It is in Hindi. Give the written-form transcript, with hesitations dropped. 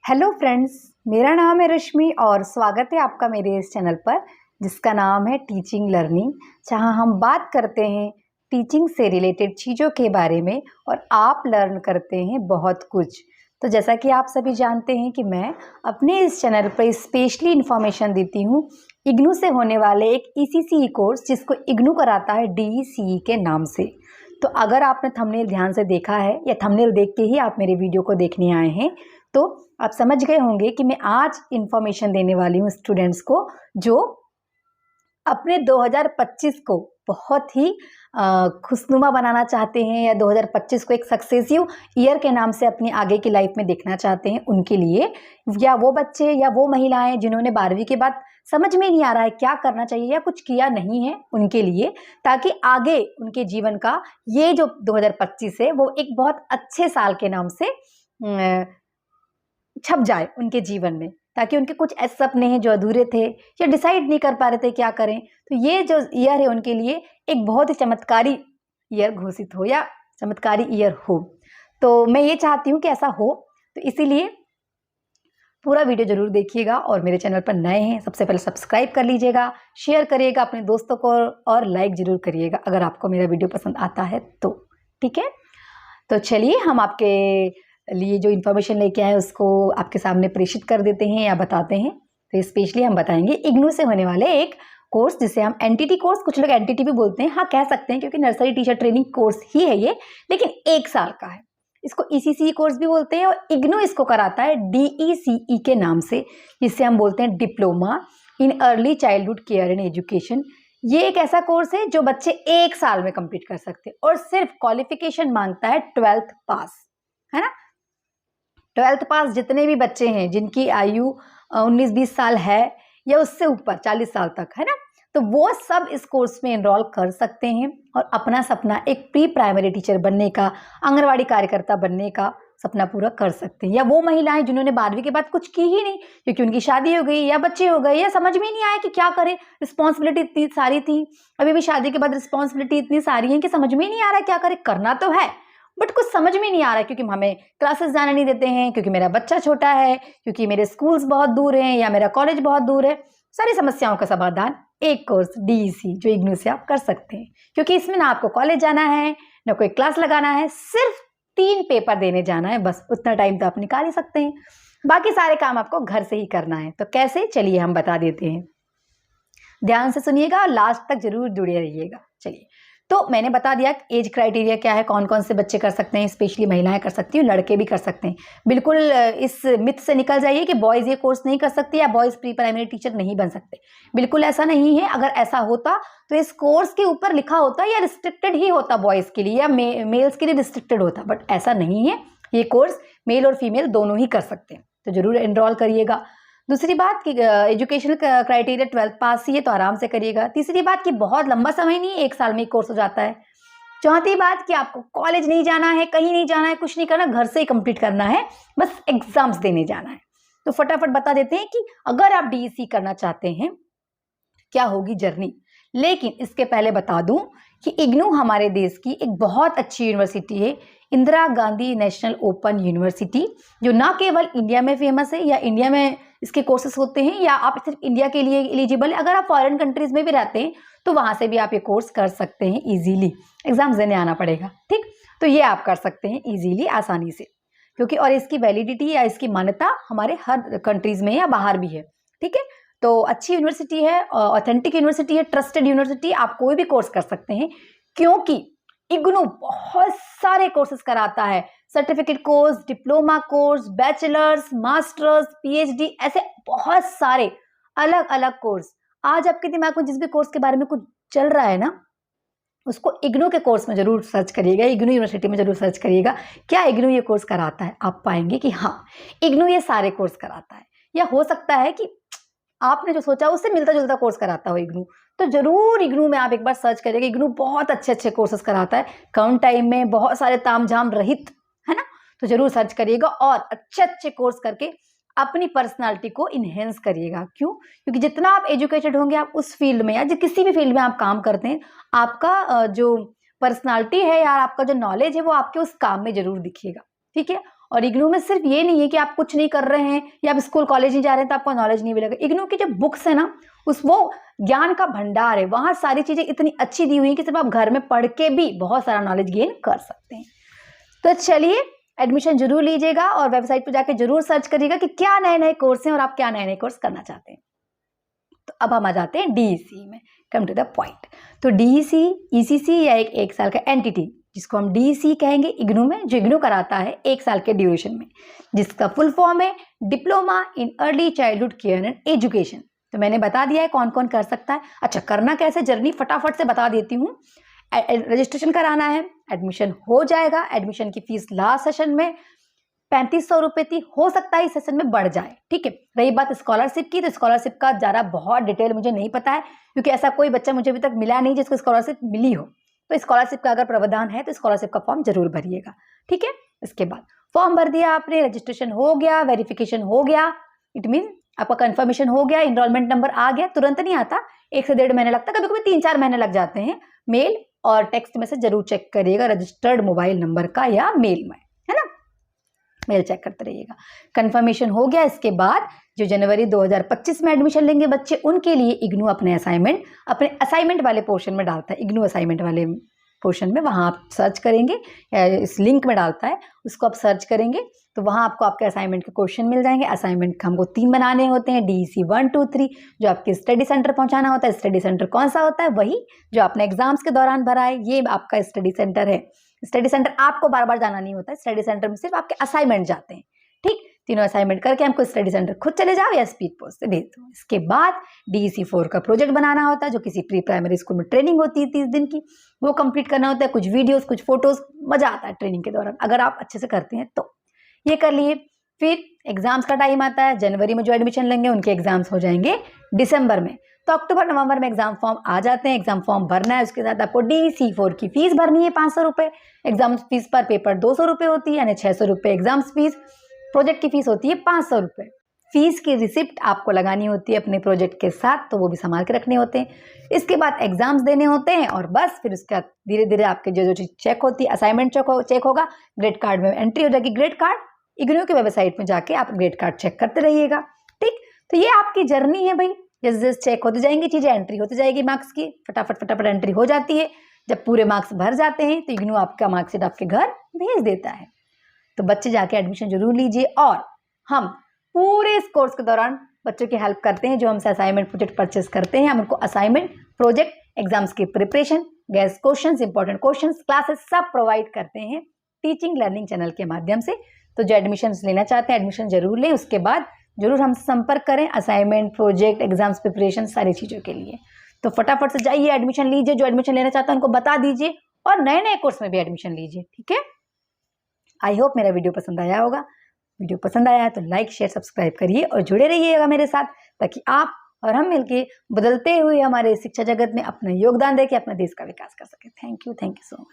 हेलो फ्रेंड्स, मेरा नाम है रश्मि और स्वागत है आपका मेरे इस चैनल पर जिसका नाम है टीचिंग लर्निंग, जहां हम बात करते हैं टीचिंग से रिलेटेड चीज़ों के बारे में और आप लर्न करते हैं बहुत कुछ। तो जैसा कि आप सभी जानते हैं कि मैं अपने इस चैनल पर स्पेशली इन्फॉर्मेशन देती हूँ इग्नू से होने वाले एक ईसीसीई कोर्स जिसको इग्नू कराता है डीईसीई के नाम से। तो अगर आपने थंबनेल ध्यान से देखा है या थंबनेल देख के ही आप मेरे वीडियो को देखने आए हैं तो आप समझ गए होंगे कि मैं आज इन्फॉर्मेशन देने वाली हूँ स्टूडेंट्स को जो अपने 2025 को बहुत ही खुशनुमा बनाना चाहते हैं या 2025 को एक सक्सेसिव ईयर के नाम से अपनी आगे की लाइफ में देखना चाहते हैं उनके लिए, या वो बच्चे या वो महिलाएं जिन्होंने 12वीं के बाद समझ में नहीं आ रहा है क्या करना चाहिए या कुछ किया नहीं है उनके लिए, ताकि आगे उनके जीवन का ये जो 2025 है वो एक बहुत अच्छे साल के नाम से छप जाए उनके जीवन में, ताकि उनके कुछ ऐसे सपने हैं जो अधूरे थे या डिसाइड नहीं कर पा रहे थे क्या करें, तो ये जो ईयर है उनके लिए एक बहुत ही चमत्कारी ईयर घोषित हो या चमत्कारी ईयर हो। तो मैं ये चाहती हूँ कि ऐसा हो, तो इसीलिए पूरा वीडियो जरूर देखिएगा और मेरे चैनल पर नए हैं सबसे पहले सब्सक्राइब कर लीजिएगा, शेयर करिएगा अपने दोस्तों को और लाइक जरूर करिएगा अगर आपको मेरा वीडियो पसंद आता है तो। ठीक है, तो चलिए हम आपके लिए जो इन्फॉर्मेशन लेके आए उसको आपके सामने प्रेषित कर देते हैं या बताते हैं। तो स्पेशली हम बताएंगे इग्नू से होने वाले एक कोर्स जिसे हम एनटीटी कोर्स, कुछ लोग एनटीटी भी बोलते हैं, हाँ कह सकते हैं क्योंकि नर्सरी टीचर ट्रेनिंग कोर्स ही है ये, लेकिन 1 साल का है। इसको ईसीसी कोर्स भी बोलते हैं और इग्नू इसको कराता है डीईसीई के नाम से, जिसे हम बोलते हैं diploma in early childhood care and education. ये एक ऐसा कोर्स है जो बच्चे 1 साल में कंप्लीट कर सकते हैं और सिर्फ क्वालिफिकेशन मांगता है 12th पास, है ना। 12th पास जितने भी बच्चे हैं जिनकी आयु 19-20 साल है या उससे ऊपर 40 साल तक, है ना, तो वो सब इस कोर्स में एनरोल कर सकते हैं और अपना सपना एक प्री प्राइमरी टीचर बनने का, आंगनवाड़ी कार्यकर्ता बनने का सपना पूरा कर सकते हैं। या वो महिलाएं जिन्होंने 12वीं के बाद कुछ की ही नहीं क्योंकि उनकी शादी हो गई या बच्चे हो गए या समझ में नहीं आया कि क्या करें, रिस्पॉन्सिबिलिटी इतनी सारी थी, अभी भी शादी के बाद रिस्पॉन्सिबिलिटी इतनी सारी है कि समझ में नहीं आ रहा क्या करें, करना तो है बट कुछ समझ में नहीं आ रहा है क्योंकि हमें क्लासेस जाने नहीं देते हैं, क्योंकि मेरा बच्चा छोटा है, क्योंकि मेरे स्कूल्स बहुत दूर हैं या मेरा कॉलेज बहुत दूर है। सारी समस्याओं का समाधान एक कोर्स डीईसी जो इग्नू से आप कर सकते हैं, क्योंकि इसमें ना आपको कॉलेज जाना है ना कोई क्लास लगाना है, सिर्फ 3 पेपर देने जाना है, बस उतना टाइम तो आप निकाल ही सकते हैं, बाकी सारे काम आपको घर से ही करना है। तो कैसे, चलिए हम बता देते हैं, ध्यान से सुनिएगा और लास्ट तक जरूर जुड़े रहिएगा। चलिए, तो मैंने बता दिया एज क्राइटेरिया क्या है, कौन कौन से बच्चे कर सकते हैं, स्पेशली महिलाएं कर सकती हैं, लड़के भी कर सकते हैं। बिल्कुल इस मिथ से निकल जाइए कि बॉयज़ ये कोर्स नहीं कर सकते या बॉयज़ प्री प्राइमरी टीचर नहीं बन सकते, बिल्कुल ऐसा नहीं है। अगर ऐसा होता तो इस कोर्स के ऊपर लिखा होता या रिस्ट्रिक्टेड ही होता बॉयज़ के लिए या मेल्स के लिए रिस्ट्रिक्टेड होता, बट ऐसा नहीं है। ये कोर्स मेल और फीमेल दोनों ही कर सकते हैं, तो जरूर एनरोल करिएगा। दूसरी बात कि एजुकेशनल क्राइटेरिया 12th पास ही है तो आराम से करिएगा। तीसरी बात कि बहुत लंबा समय नहीं, 1 साल में ही कोर्स हो जाता है। चौथी बात कि आपको कॉलेज नहीं जाना है, कहीं नहीं जाना है, कुछ नहीं करना, घर से ही कंप्लीट करना है, बस एग्जाम्स देने जाना है। तो फटाफट बता देते हैं कि अगर आप डीईसी करना चाहते हैं क्या होगी जर्नी, लेकिन इसके पहले बता दूं कि इग्नू हमारे देश की एक बहुत अच्छी यूनिवर्सिटी है, Indira Gandhi national open university, जो ना केवल इंडिया में फेमस है या इंडिया में इसके कोर्सेज होते हैं या आप सिर्फ इंडिया के लिए एलिजिबल है, अगर आप फॉरेन कंट्रीज में भी रहते हैं तो वहां से भी आप ये कोर्स कर सकते हैं इजीली, एग्जाम्स देने आना पड़ेगा। ठीक, तो ये आप कर सकते हैं इजीली, आसानी से, क्योंकि और इसकी वैलिडिटी या इसकी मान्यता हमारे हर कंट्रीज में या बाहर भी है। ठीक है, तो अच्छी यूनिवर्सिटी है, ऑथेंटिक यूनिवर्सिटी है, ट्रस्टेड यूनिवर्सिटी, आप कोई भी कोर्स कर सकते हैं क्योंकि इग्नू बहुत सारे कोर्सेज कराता है, certificate course, diploma course, bachelors, masters, PhD, ऐसे बहुत सारे अलग अलग कोर्स। आज आपके दिमाग में जिस भी कोर्स के बारे में कुछ चल रहा है ना, उसको इग्नू के कोर्स में जरूर सर्च करिएगा, इग्नू यूनिवर्सिटी में जरूर सर्च करिएगा क्या इग्नू ये कोर्स कराता है। आप पाएंगे कि हाँ, इग्नू ये सारे कोर्स कराता है, या हो सकता है कि आपने जो सोचा उससे मिलता जुलता कोर्स कराता हो इग्नू, तो जरूर इग्नू में आप एक बार सर्च करिएगा। इग्नू बहुत अच्छे अच्छे कोर्सेज कराता है, कम टाइम में, बहुत सारे तामझाम रहित, है ना, तो जरूर सर्च करिएगा और अच्छे अच्छे कोर्स करके अपनी पर्सनालिटी को इन्हेंस करिएगा। क्यों? क्योंकि जितना आप एजुकेटेड होंगे, आप उस फील्ड में या जो किसी भी फील्ड में आप काम करते हैं, आपका जो पर्सनालिटी है या आपका जो नॉलेज है वो आपके उस काम में जरूर दिखेगा। ठीक है, और इग्नू में सिर्फ ये नहीं है कि आप कुछ नहीं कर रहे हैं या आप स्कूल कॉलेज नहीं जा रहे हैं तो आपको नॉलेज नहीं मिलेगा। इग्नू की जो बुक्स है ना, वो ज्ञान का भंडार है, वहां सारी चीजें इतनी अच्छी दी हुई है कि सिर्फ आप घर में पढ़ के भी बहुत सारा नॉलेज गेन कर सकते हैं। तो चलिए एडमिशन जरूर लीजिएगा और वेबसाइट पर जाके जरूर सर्च करिएगा कि क्या नए नए कोर्स हैं और आप क्या नए नए कोर्स करना चाहते हैं। तो अब हम आ जाते हैं डीईसी में, कम टू द पॉइंट। तो डीईसी ईसीसी या एक साल का एंटिटी जिसको हम डीईसी कहेंगे इग्नू में, जो इग्नू कराता है 1 साल के ड्यूरेशन में, जिसका फुल फॉर्म है diploma in early childhood care and education. तो मैंने बता दिया है कौन कौन कर सकता है। अच्छा, करना कैसे, जर्नी फटाफट से बता देती हूँ। रजिस्ट्रेशन कराना है, एडमिशन हो जाएगा। एडमिशन की फीस लास्ट सेशन में 3500 रुपये थी, हो सकता है इस सेशन में बढ़ जाए, ठीक है। रही बात स्कॉलरशिप की, तो स्कॉलरशिप का ज़्यादा बहुत डिटेल मुझे नहीं पता है, क्योंकि ऐसा कोई बच्चा मुझे अभी तक मिला नहीं जिसको स्कॉलरशिप मिली हो। तो स्कॉलरशिप का अगर प्रावधान है तो स्कॉलरशिप का फॉर्म जरूर भरिएगा, ठीक है। इसके बाद फॉर्म भर दिया आपने, रजिस्ट्रेशन हो गया, वेरिफिकेशन हो गया, इट मीन आपका कंफर्मेशन हो गया, इनरोलमेंट नंबर आ गया। तुरंत नहीं आता, 1 से 1.5 महीने लगता है, कभी कभी 3-4 महीने लग जाते हैं। मेल और टेक्स्ट में से जरूर चेक करिएगा रजिस्टर्ड मोबाइल नंबर का या मेल में, है ना, मेल चेक करते रहिएगा। कंफर्मेशन हो गया। इसके बाद जो जनवरी 2025 में एडमिशन लेंगे बच्चे, उनके लिए इग्नू अपने असाइनमेंट वाले पोर्शन में डालता है। इग्नू असाइनमेंट वाले पोर्शन में वहाँ आप सर्च करेंगे, इस लिंक में डालता है, उसको आप सर्च करेंगे तो वहाँ आपको आपके असाइनमेंट के क्वेश्चन मिल जाएंगे। असाइनमेंट का हमको 3 बनाने होते हैं, डीईसी 1, 2, 3, जो आपके स्टडी सेंटर पहुँचाना होता है। स्टडी सेंटर कौन सा होता है, वही जो आपने एग्जाम्स के दौरान भरा है, ये आपका स्टडी सेंटर है। स्टडी सेंटर आपको बार बार जाना नहीं होता है, स्टडी सेंटर में सिर्फ आपके असाइनमेंट जाते हैं, ठीक। तीनों असाइनमेंट करके हमको स्टडी सेंटर खुद चले जाओ या स्पीड पोस्ट से भेज दो। इसके बाद डीईसी 4 का प्रोजेक्ट बनाना होता है, जो किसी प्री प्राइमरी स्कूल में ट्रेनिंग होती है 30 दिन की, वो कंप्लीट करना होता है। कुछ वीडियोस, कुछ फोटोज, मजा आता है ट्रेनिंग के दौरान अगर आप अच्छे से करते हैं तो। ये कर लिए। फिर एग्जाम्स का टाइम आता है। जनवरी में जो एडमिशन लेंगे उनके एग्जाम्स हो जाएंगे दिसंबर में। तो अक्टूबर नवंबर में एग्जाम फॉर्म आ जाते हैं। एग्जाम फॉर्म भरना है, उसके साथ आपको डीईसी 4 की फीस भरनी है 500 रुपये। एग्जाम फीस पर पेपर 200 रुपये होती है, यानी 600 रुपये एग्जाम फीस। प्रोजेक्ट की फीस होती है 500 रुपये। फीस की रिसिप्ट आपको लगानी होती है अपने प्रोजेक्ट के साथ, तो वो भी संभाल के रखने होते हैं। इसके बाद एग्जाम्स देने होते हैं और बस फिर उसके बाद धीरे धीरे आपके जो चीज चेक होती है, असाइनमेंट चेक होगा, ग्रेड कार्ड में एंट्री हो जाएगी। ग्रेड कार्ड इग्नू की वेबसाइट में जाके आप ग्रेड कार्ड चेक करते रहिएगा, ठीक। तो ये आपकी जर्नी है भाई, जैसे जैसे चेक होती जाएंगी चीजें, एंट्री होती जाएगी मार्क्स की, फटाफट एंट्री हो जाती है। जब पूरे मार्क्स भर जाते हैं तो इग्नू आपका मार्कशीट आपके घर भेज देता है। तो बच्चे जाके एडमिशन जरूर लीजिए। और हम पूरे इस कोर्स के दौरान बच्चों की हेल्प करते हैं, जो हमसे असाइनमेंट प्रोजेक्ट परचेस करते हैं। हम उनको असाइनमेंट, प्रोजेक्ट, एग्जाम्स की preparation, guest questions, important questions, classes सब प्रोवाइड करते हैं टीचिंग लर्निंग चैनल के माध्यम से। तो जो एडमिशन लेना चाहते हैं एडमिशन जरूर लें, उसके बाद जरूर हमसे संपर्क करें असाइनमेंट, प्रोजेक्ट, एग्जाम्स प्रिपरेशन सारी चीज़ों के लिए। तो फटाफट से जाइए एडमिशन लीजिए। जो एडमिशन लेना चाहता है उनको बता दीजिए और नए नए कोर्स में भी एडमिशन लीजिए, ठीक है। आई होप मेरा वीडियो पसंद आया होगा। वीडियो पसंद आया है तो लाइक, शेयर, सब्सक्राइब करिए और जुड़े रहिएगा मेरे साथ, ताकि आप और हम मिलके बदलते हुए हमारे शिक्षा जगत में अपना योगदान देके अपने देश का विकास कर सकें। Thank you so much.